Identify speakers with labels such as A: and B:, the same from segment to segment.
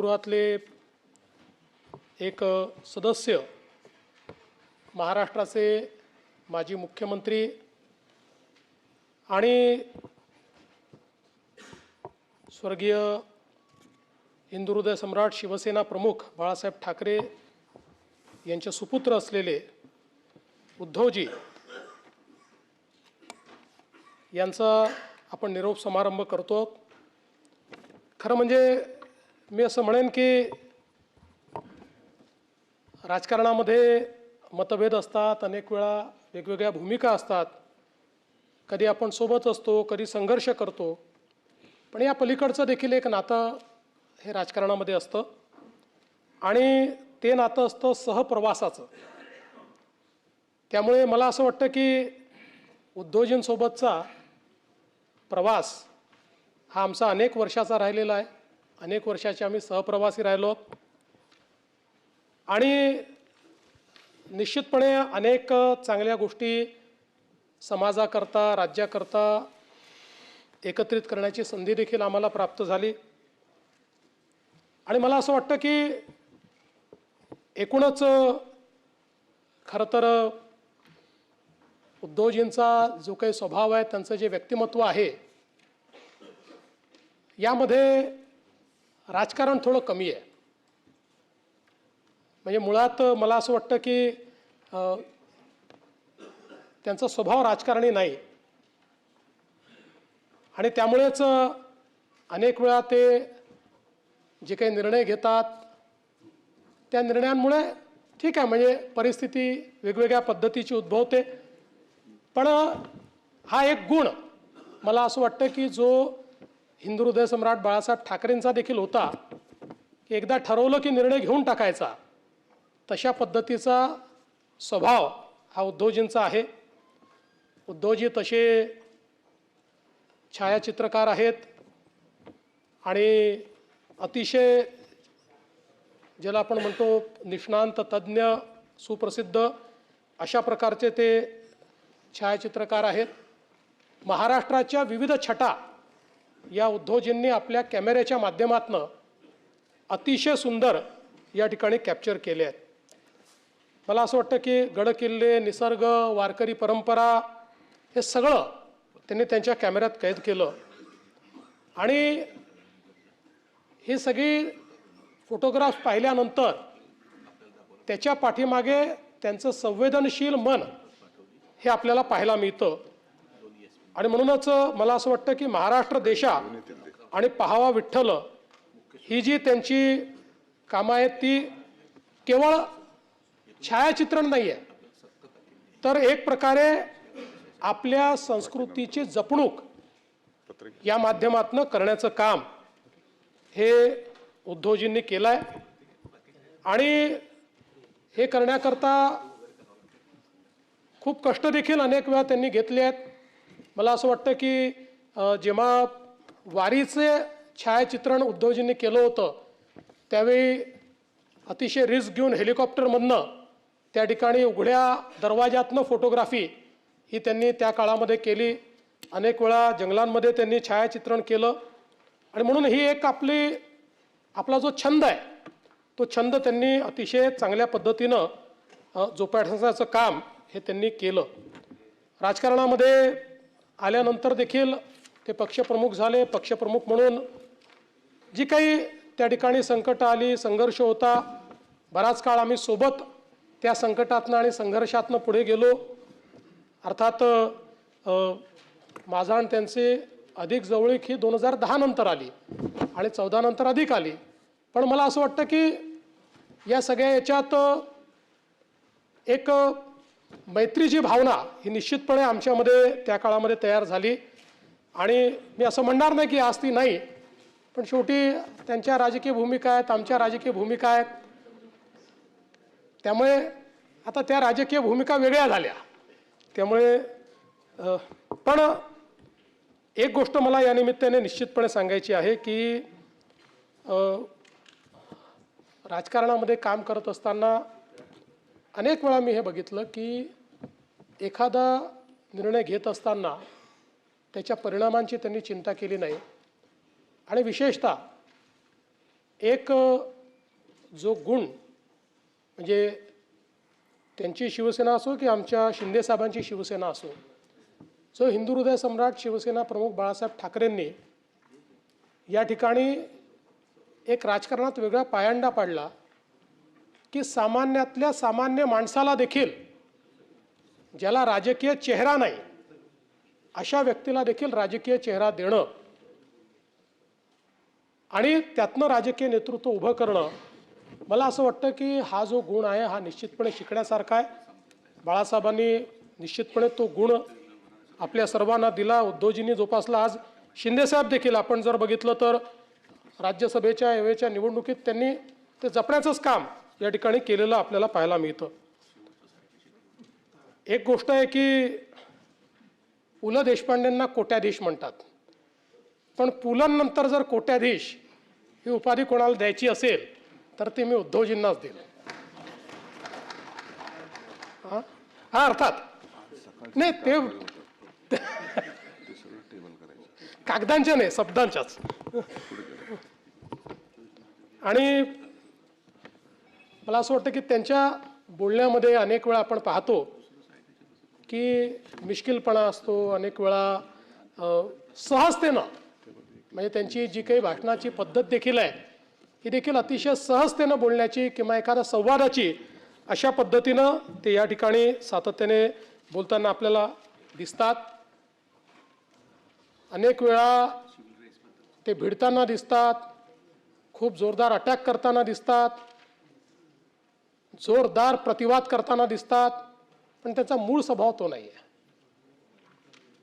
A: सभागृहातले एक सदस्य, महाराष्ट्राचे माजी मुख्यमंत्री आणि स्वर्गीय हिंदुहृदय सम्राट शिवसेना प्रमुख बाळासाहेब ठाकरे यांचे सुपुत्र असलेले उद्धवजी यांचा आपण निरोप समारंभ करतो। खरं म्हणजे मी असं म्हणेन की राजकारणामध्ये मतभेद असतात, अनेक वेळा वेगवेगळ्या भूमिका असतात, कधी आपण सोबत असतो, कधी संघर्ष करतो, पण या पलीकडचं देखील एक नातं हे राजकारणामध्ये असतं आणि ते नातं असतं सहप्रवासाचं। त्यामुळे मला असं वाटतं की उद्धवजींसोबतचा प्रवास हा आमचा अनेक वर्षाचा राहिलेला आहे, अनेक वर्षाचे आम्ही सहप्रवासी राहिलो आणि निश्चितपणे अनेक चांगल्या गोष्टी समाजाकरता, राज्याकरता एकत्रित करण्याची संधी देखील आम्हाला प्राप्त झाली आणि मला असं वाटतं की एकूणच खरं तर उद्धवजींचा जो काही स्वभाव आहे, त्यांचं जे व्यक्तिमत्व आहे, यामध्ये राजकारण थोडं कमी आहे। म्हणजे मुळात मला असं वाटतं की त्यांचा स्वभाव राजकारणी नाही आणि त्यामुळेच अनेक वेळा ते जे काही निर्णय घेतात त्या निर्णयांमुळे ठीक आहे, म्हणजे परिस्थिती वेगवेगळ्या पद्धतीची उद्भवते, पण हा एक गुण मला असं वाटतं की जो हिंदुहृदय सम्राट बाळासाहेब ठाकरेंचा देखील होता की एकदा ठरवलं की निर्णय घेऊन टाकायचा, तशा पद्धतीचा स्वभाव हा उद्धवजींचा आहे। उद्धवजी तसे छायाचित्रकार आहेत आणि अतिशय ज्याला आपण म्हणतो निष्णांत, तज्ज्ञ, सुप्रसिद्ध अशा प्रकारचे ते छायाचित्रकार आहेत। महाराष्ट्राच्या विविध छटा या उद्धवजींनी आपल्या कॅमेऱ्याच्या माध्यमातून अतिशय सुंदर या ठिकाणी कॅप्चर केले आहेत। मला असं वाटतं की गडकिल्ले, निसर्ग, वारकरी परंपरा हे सगळं त्यांनी त्यांच्या कॅमेऱ्यात कैद केलं आणि ही सगळी फोटोग्राफ्स पाहिल्यानंतर त्याच्या पाठीमागे त्यांचं संवेदनशील मन हे आपल्याला पाहायला मिळतं आणि म्हणूनच मला असं वाटतं की महाराष्ट्र देशा आणि पाहावा विठ्ठल ही जी त्यांची कामं आहेत ती केवळ छायाचित्रण नाही आहे, तर एक प्रकारे आपल्या संस्कृतीची जपणूक या माध्यमातून करण्याचं काम हे उद्धवजींनी केलं आहे आणि हे करण्याकरता खूप कष्ट देखील अनेक वेळा त्यांनी घेतले आहेत। मला असं वाटतं की जेव्हा वारीचे छायाचित्रण उद्धवजींनी केलं होतं त्यावेळी अतिशय रिस्क घेऊन हेलिकॉप्टरमधनं त्या ठिकाणी उघड्या दरवाजातनं फोटोग्राफी ही त्यांनी त्या काळामध्ये केली। अनेक वेळा जंगलांमध्ये त्यांनी छायाचित्रण केलं आणि म्हणून ही एक आपला जो छंद आहे तो छंद त्यांनी अतिशय चांगल्या पद्धतीनं जोपासण्याचं काम हे त्यांनी केलं। राजकारणामध्ये आल्यानंतर देखील ते पक्षप्रमुख झाले। पक्षप्रमुख म्हणून जी काही त्या ठिकाणी संकटं आली, संघर्ष होता, बराच काळ आम्ही सोबत त्या संकटातनं आणि संघर्षातनं पुढे गेलो। अर्थात माझा आणि त्यांचे अधिक जवळीक ही 2010 नंतर आली आणि 14 नंतर अधिक आली, पण मला असं वाटतं की या सगळ्या याच्यात एक मैत्रीची भावना ही निश्चितपणे आमच्यामध्ये त्या काळामध्ये तयार झाली आणि मी असं म्हणणार नाही की आज ती नाही, पण शेवटी त्यांच्या राजकीय भूमिका आहेत, आमच्या राजकीय भूमिका आहेत, त्यामुळे आता त्या राजकीय भूमिका वेगळ्या झाल्या। त्यामुळे पण एक गोष्ट मला या निमित्ताने निश्चितपणे सांगायची आहे की राजकारणामध्ये काम करत असताना अनेक वेळा मी हे बघितलं की एखादा निर्णय घेत असताना त्याच्या परिणामांची त्यांनी चिंता केली नाही आणि विशेषतः एक जो गुण म्हणजे त्यांची शिवसेना असो की आमच्या शिंदे साहेबांची शिवसेना असो, जो हिंदू हृदय सम्राट शिवसेना प्रमुख बाळासाहेब ठाकरेंनी या ठिकाणी एक राजकारणात वेगळा पायंडा पाडला की सामान्यातल्या सामान्य माणसाला देखील, ज्याला राजकीय चेहरा नाही अशा व्यक्तीला देखील राजकीय चेहरा देणं आणि त्यातनं राजकीय नेतृत्व उभं करणं, मला असं वाटतं की हा जो गुण आहे हा निश्चितपणे शिकण्यासारखा आहे. बाळासाहेबांनी निश्चितपणे तो गुण आपल्या सर्वांना दिला, उद्धवजींनी जोपासला. आज शिंदेसाहेब देखील आपण जर बघितलं तर राज्यसभेच्या यावेळेच्या निवडणुकीत त्यांनी ते जपण्याचंच काम या ठिकाणी केलेलं आपल्याला पाहायला मिळतं. एक गोष्ट आहे की पु ल देशपांडेंना कोट्याधीश म्हणतात, पण पुलंनंतर जर कोट्याधीश ही उपाधी कोणाला द्यायची असेल तर ते मी उद्धवजींनाच देईल. हा अर्थात नाही, ते कागदांच्या नाही, शब्दांच्याच. आणि मला असं वाटतं की त्यांच्या बोलण्यामध्ये अनेक वेळा आपण पाहतो की मिश्किलपणा असतो, अनेक वेळा सहजतेनं, म्हणजे त्यांची जी काही भाषणाची पद्धत देखील आहे ही देखील अतिशय सहजतेनं बोलण्याची किंवा एखाद्या संवादाची अशा पद्धतीनं ते या ठिकाणी सातत्याने बोलताना आपल्याला दिसतात. अनेक वेळा ते भिडताना दिसतात, खूप जोरदार अटॅक करताना दिसतात, जोरदार प्रतिवाद करताना दिसतात, पण त्यांचा मूळ स्वभाव तो नाही आहे.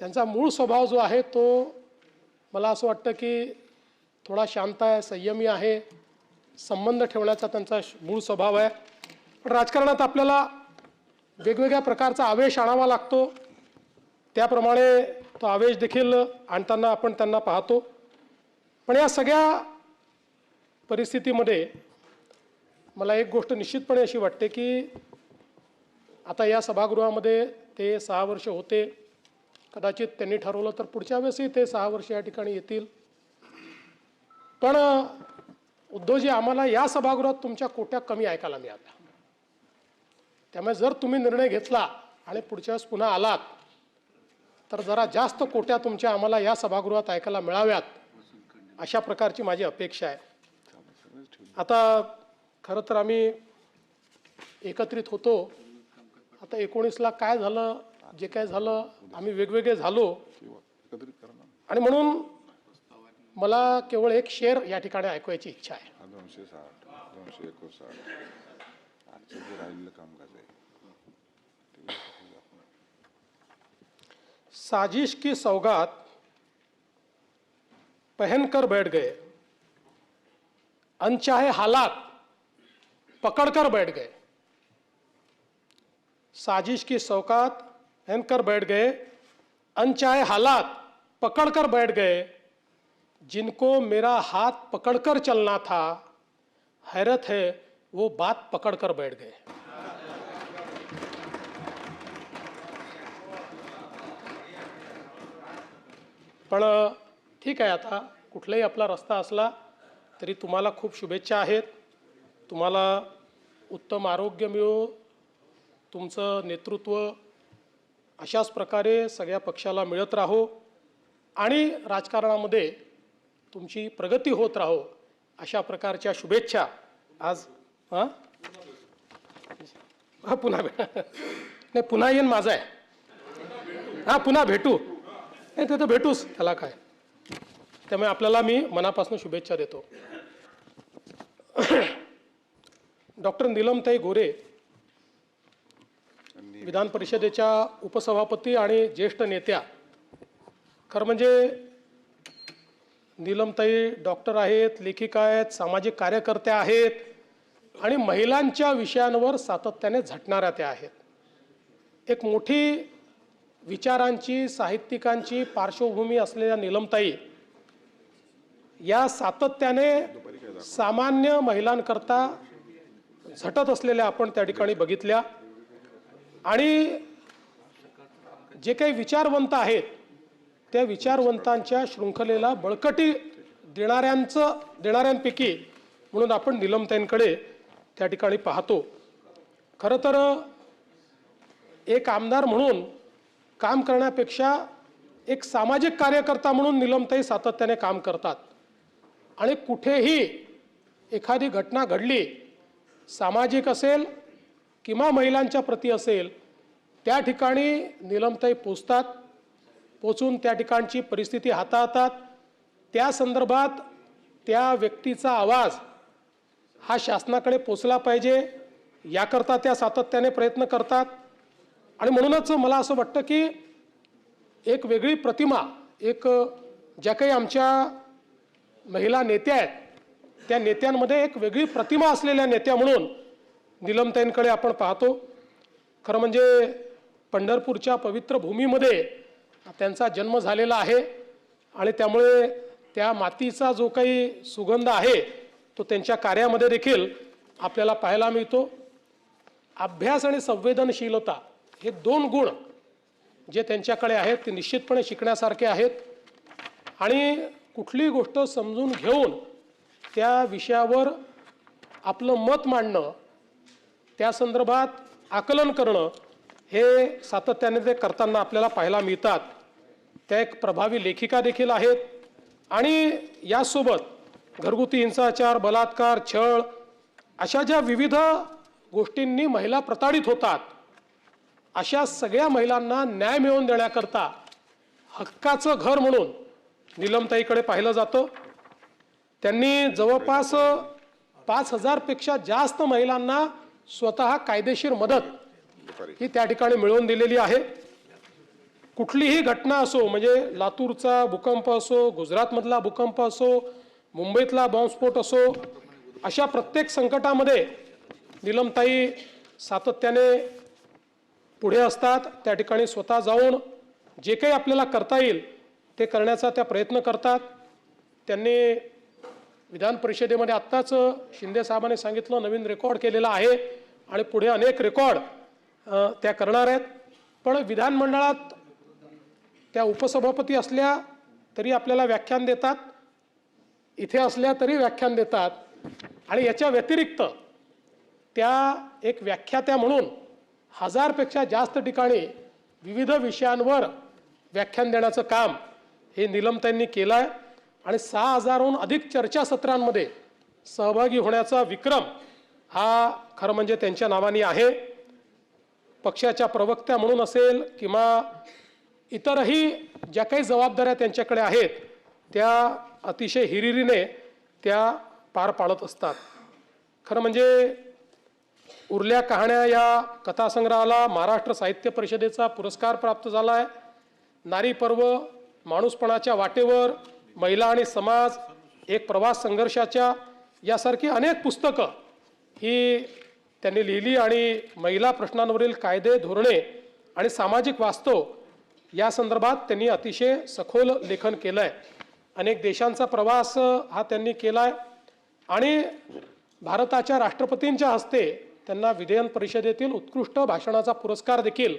A: त्यांचा मूळ स्वभाव जो आहे तो मला असं वाटतं की थोडा शांत आहे, संयमी आहे, संबंध ठेवण्याचा त्यांचा मूळ स्वभाव आहे. पण राजकारणात आपल्याला वेगवेगळ्या प्रकारचा आवेश आणावा लागतो, त्याप्रमाणे तो आवेश देखील आणताना आपण त्यांना पाहतो. पण या सगळ्या परिस्थितीमध्ये मला एक गोष्ट निश्चितपणे अशी वाटते की आता या सभागृहामध्ये ते 6 वर्ष होते, कदाचित त्यांनी ठरवलं तर पुढच्या वेळेसही ते 6 वर्ष या ठिकाणी येतील. पण उद्धवजी, आम्हाला या सभागृहात तुमच्या कोट्या कमी ऐकायला मिळाल्या, त्यामुळे जर तुम्ही निर्णय घेतला आणि पुढच्या वेळेस पुन्हा आलात तर जरा जास्त कोट्या तुमच्या आम्हाला या सभागृहात ऐकायला मिळाव्यात, अशा प्रकारची माझी अपेक्षा आहे. आता खरं तर आम्ही एकत्रित होतो, आता 19ला काय झालं, जे काय झालं, आम्ही वेगवेगळे झालो आणि म्हणून मला केवळ एक शेर या ठिकाणी ऐकवायची इच्छा आहे.
B: 260, 259 आजचं जे राहिलेलं कामकाज आहे
A: साजिश की सौगात पहनकर बैठ गए, अनचाहे हालात पकड़कर बैठ गए. साजिश की सौगात पहनकर बैठ गए, अनचाहे हालात पकड़कर बैठ गए. जिनको मेरा हाथ पकड़कर चलना था, हैरत है वो बात पकड़कर बैठ गए. पण ठीक आहे, आता कुठलाही आपला रस्ता असला तरी तुम्हाला खूप शुभेच्छा आहेत. तुम्हाला उत्तम आरोग्य मिळो, तुमचं नेतृत्व अशाच प्रकारे सगळ्या पक्षाला मिळत राहो आणि राजकारणामध्ये तुमची प्रगती होत राहो, अशा प्रकारच्या शुभेच्छा आज पुन्हा नाही, पुन्हा येईन माझा आहे, पुन्हा भेटू, नाही ते तर भेटूच, त्याला काय. त्यामुळे आपल्याला मी मनापासून शुभेच्छा देतो. डॉक्टर नीलमताई गोरे, विधान परिषदेच्या उपसभापती आणि ज्येष्ठ नेत्या. खरं म्हणजे नीलमताई डॉक्टर आहेत, लेखिका आहेत, सामाजिक कार्यकर्त्या आहेत आणि महिलांच्या विषयांवर सातत्याने झटणाऱ्या त्या आहेत. एक मोठी विचारांची, साहित्यिकांची पार्श्वभूमी असलेल्या नीलमताई या सातत्याने सामान्य महिलांकरता झटत असलेल्या आपण त्या ठिकाणी बघितल्या. आणि जे काही विचारवंत आहेत त्या विचारवंतांच्या शृंखलेला बळकटी देणाऱ्यांपैकी म्हणून आपण निलमताईंकडे त्या ठिकाणी पाहतो. खरं तर एक आमदार म्हणून काम करण्यापेक्षा एक सामाजिक कार्यकर्ता म्हणून निलमताई सातत्याने काम करतात. आणि कुठेही एखादी घटना घडली, सामाजिक असेल किंवा महिलांच्या प्रती असेल, त्या ठिकाणी निलमताई पोचतात. पोचून त्या ठिकाणची परिस्थिती हाताळतात. त्या संदर्भात त्या व्यक्तीचा आवाज हा शासनाकडे पोचला पाहिजे याकरता त्या सातत्याने प्रयत्न करतात. आणि म्हणूनच मला असं वाटतं की एक वेगळी प्रतिमा, एक ज्या काही आमच्या महिला नेत्या आहेत, त्या नेत्यांमध्ये एक वेगळी प्रतिमा असलेल्या नेत्या म्हणून निलमताईंकडे आपण पाहतो. खरं म्हणजे पंढरपूरच्या पवित्र भूमीमध्ये त्यांचा जन्म झालेला आहे आणि त्यामुळे त्या मातीचा जो काही सुगंध आहे तो त्यांच्या कार्यामध्ये देखील आपल्याला पाहायला मिळतो. अभ्यास आणि संवेदनशीलता हे दोन गुण जे त्यांच्याकडे आहेत ते निश्चितपणे शिकण्यासारखे आहेत. आणि कुठलीही गोष्ट समजून घेऊन त्या विषयावर आपलं मत मांडणं, त्या संदर्भात आकलन करणं हे सातत्याने ते करताना आपल्याला पाहायला मिळतात. त्या एक प्रभावी लेखिका देखील आहेत. आणि यासोबत घरगुती हिंसाचार, बलात्कार, छळ अशा ज्या विविध गोष्टींनी महिला प्रताडित होतात, अशा सगळ्या महिलांना न्याय मिळवून देण्याकरता हक्काचं घर म्हणून निलमताईकडे पाहिलं जातं. त्यांनी जवळपास 5,000 पेक्षा जास्त महिलांना स्वतः कायदेशीर मदत ही त्या ठिकाणी मिळवून दिलेली आहे. कुठलीही घटना असो, म्हणजे लातूरचा भूकंप असो, गुजरातमधला भूकंप असो, मुंबईतला बॉम्बस्फोट असो, अशा प्रत्येक संकटामध्ये निलमताई सातत्याने पुढे असतात. त्या ठिकाणी स्वतः जाऊन जे काही आपल्याला करता येईल ते करण्याचा त्या प्रयत्न करतात. त्यांनी विधान परिषदेमध्ये आत्ताच शिंदे साहेबांनी सांगितलं नवीन रेकॉर्ड केलेला आहे आणि पुढे अनेक रेकॉर्ड त्या करणार आहेत. पण विधानमंडळात त्या उपसभापती असल्या तरी आपल्याला व्याख्यान देतात, इथे असल्या तरी व्याख्यान देतात. आणि याच्या व्यतिरिक्त त्या एक व्याख्यात्या म्हणून 1000 पेक्षा जास्त ठिकाणी विविध विषयांवर व्याख्यान देण्याचं काम हे निलमताईंनी केलं आहे. आणि 6000हून अधिक चर्चासत्रांमध्ये सहभागी होण्याचा विक्रम हा खरं म्हणजे त्यांच्या नावाने आहे. पक्षाच्या प्रवक्त्या म्हणून असेल किंवा इतरही ज्या काही जबाबदाऱ्या त्यांच्याकडे आहेत त्या अतिशय हिरिरीने त्या पार पाडत असतात. खरं म्हणजे उरल्या कहाण्या या कथासंग्रहाला महाराष्ट्र साहित्य परिषदेचा पुरस्कार प्राप्त झाला आहे. नारी पर्व, माणूसपणाच्या वाटेवर, महिला आणि समाज, एक प्रवास संघर्षाच्या यासारखी अनेक पुस्तकं ही त्यांनी लिहिली. आणि महिला प्रश्नांवरील कायदे, धोरणे आणि सामाजिक वास्तव या संदर्भात त्यांनी अतिशय सखोल लेखन केलं आहे. अनेक देशांचा प्रवास हा त्यांनी केला आहे. आणि भारताच्या राष्ट्रपतींच्या हस्ते त्यांना विधान परिषदेतील उत्कृष्ट भाषणाचा पुरस्कार देखील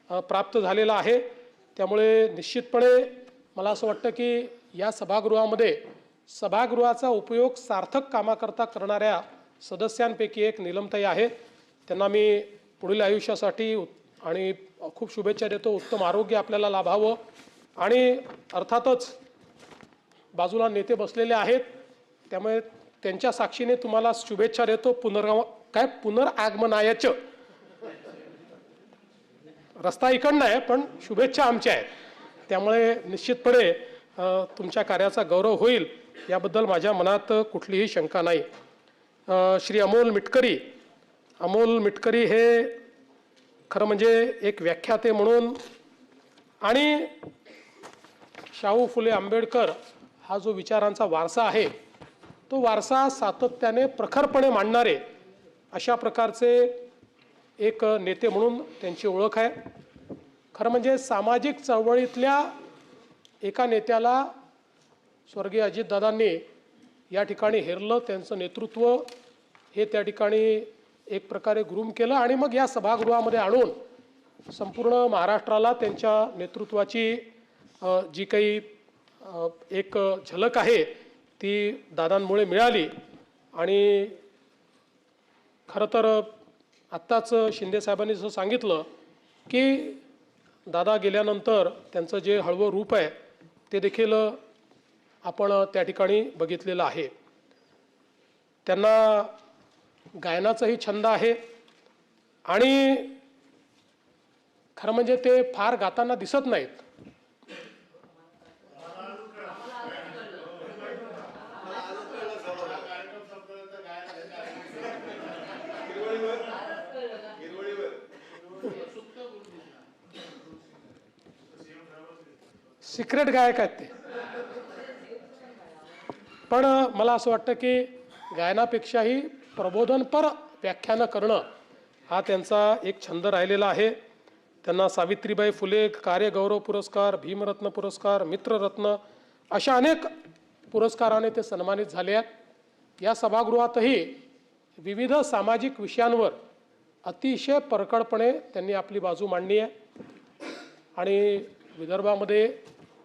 A: प्राप्त झालेला आहे. त्यामुळे निश्चितपणे मला असं वाटतं की या सभागृहामध्ये सभागृहाचा उपयोग सार्थक कामाकरता करणाऱ्या सदस्यांपैकी एक निलमताई आहे. त्यांना मी पुढील आयुष्यासाठी आणि खूप शुभेच्छा देतो. उत्तम आरोग्य आपल्याला लाभावं. आणि अर्थातच बाजूला नेते बसलेले आहेत, त्यामुळे त्यांच्या साक्षीने तुम्हाला शुभेच्छा देतो. पुनरागमनायचं रस्ता इकडनं आहे पण शुभेच्छा आमच्या आहेत. त्यामुळे निश्चितपणे तुमच्या कार्याचा गौरव होईल याबद्दल माझ्या मनात कुठलीही शंका नाही. श्री अमोल मिटकरी हे खरं म्हणजे एक व्याख्याते म्हणून आणि शाहू फुले आंबेडकर हा जो विचारांचा वारसा आहे तो वारसा सातत्याने प्रखरपणे मांडणारे अशा प्रकारचे एक नेते म्हणून त्यांची ओळख आहे. खरं म्हणजे सामाजिक चळवळीतल्या एका नेत्याला स्वर्गीय अजितदादांनी या ठिकाणी हेरलं. त्यांचं नेतृत्व हे त्या ठिकाणी एक प्रकारे ग्रूम केलं आणि मग या सभागृहामध्ये आणून संपूर्ण महाराष्ट्राला त्यांच्या नेतृत्वाची जी काही एक झलक आहे ती दादांमुळे मिळाली. आणि खरं तर आत्ताच शिंदेसाहेबांनी जसं सांगितलं की दादा गेल्यानंतर त्यांचं जे हळवं रूप आहे ते देखील आपण त्या ठिकाणी बघितलेलं आहे. त्यांना गायनाचाही छंद आहे आणि खरं म्हणजे ते फार गाताना दिसत नाहीत. सिक्रेट गायक आहेत ते. पण मला असं वाटतं की गायनापेक्षाही प्रबोधनपर व्याख्यानं करणं हा त्यांचा एक छंद राहिलेला आहे. त्यांना सावित्रीबाई फुले कार्यगौरव पुरस्कार, भीमरत्न पुरस्कार, मित्ररत्न अशा अनेक पुरस्काराने ते सन्मानित झाले आहेत. या सभागृहातही विविध सामाजिक विषयांवर अतिशय परखडपणे त्यांनी आपली बाजू मांडली आहे आणि विदर्भामध्ये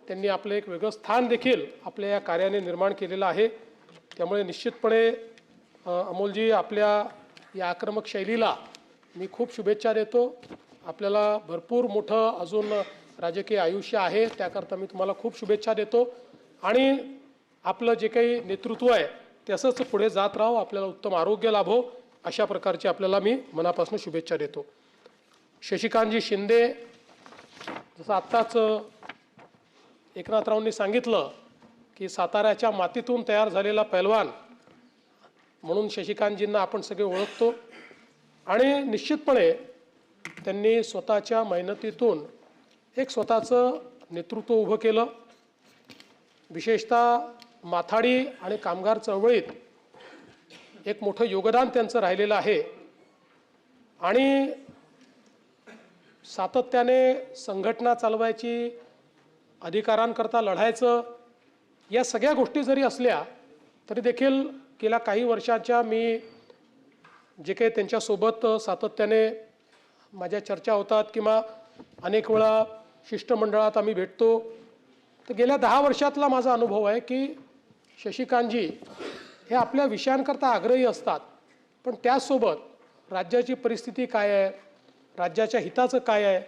A: त्यांनी आपलं एक वेगळं स्थान देखील आपल्या या कार्याने निर्माण केलेलं आहे. त्यामुळे निश्चितपणे अमोलजी आपल्या या आक्रमक शैलीला मी खूप शुभेच्छा देतो. आपल्याला भरपूर मोठं अजून राजकीय आयुष्य आहे, त्याकरता मी तुम्हाला खूप शुभेच्छा देतो आणि आपलं जे काही नेतृत्व आहे ते असंच पुढे जात राहो, आपल्याला उत्तम आरोग्य लाभो अशा प्रकारची आपल्याला मी मनापासून शुभेच्छा देतो. शशिकांतजी शिंदे, जसं आत्ताच एकनाथरावांनी सांगितलं की साताऱ्याच्या मातीतून तयार झालेला पैलवान म्हणून शशिकांतजींना आपण सगळे ओळखतो आणि निश्चितपणे त्यांनी स्वतःच्या मेहनतीतून एक स्वतःचं नेतृत्व उभं केलं. विशेषतः माथाडी आणि कामगार चळवळीत एक मोठं योगदान त्यांचं राहिलेलं आहे आणि सातत्याने संघटना चालवायची, अधिकारांकरता लढायचं, या सगळ्या गोष्टी जरी असल्या तरी देखील गेल्या काही वर्षाच्या मी जे काही त्यांच्यासोबत सातत्याने माझ्या चर्चा होतात किंवा अनेक वेळा शिष्टमंडळात आम्ही भेटतो, तर गेल्या 10 वर्षातला माझा अनुभव आहे की शशिकांतजी हे आपल्या विषयांकरता आग्रही असतात, पण त्याचसोबत राज्याची परिस्थिती काय आहे, राज्याच्या हिताचं काय आहे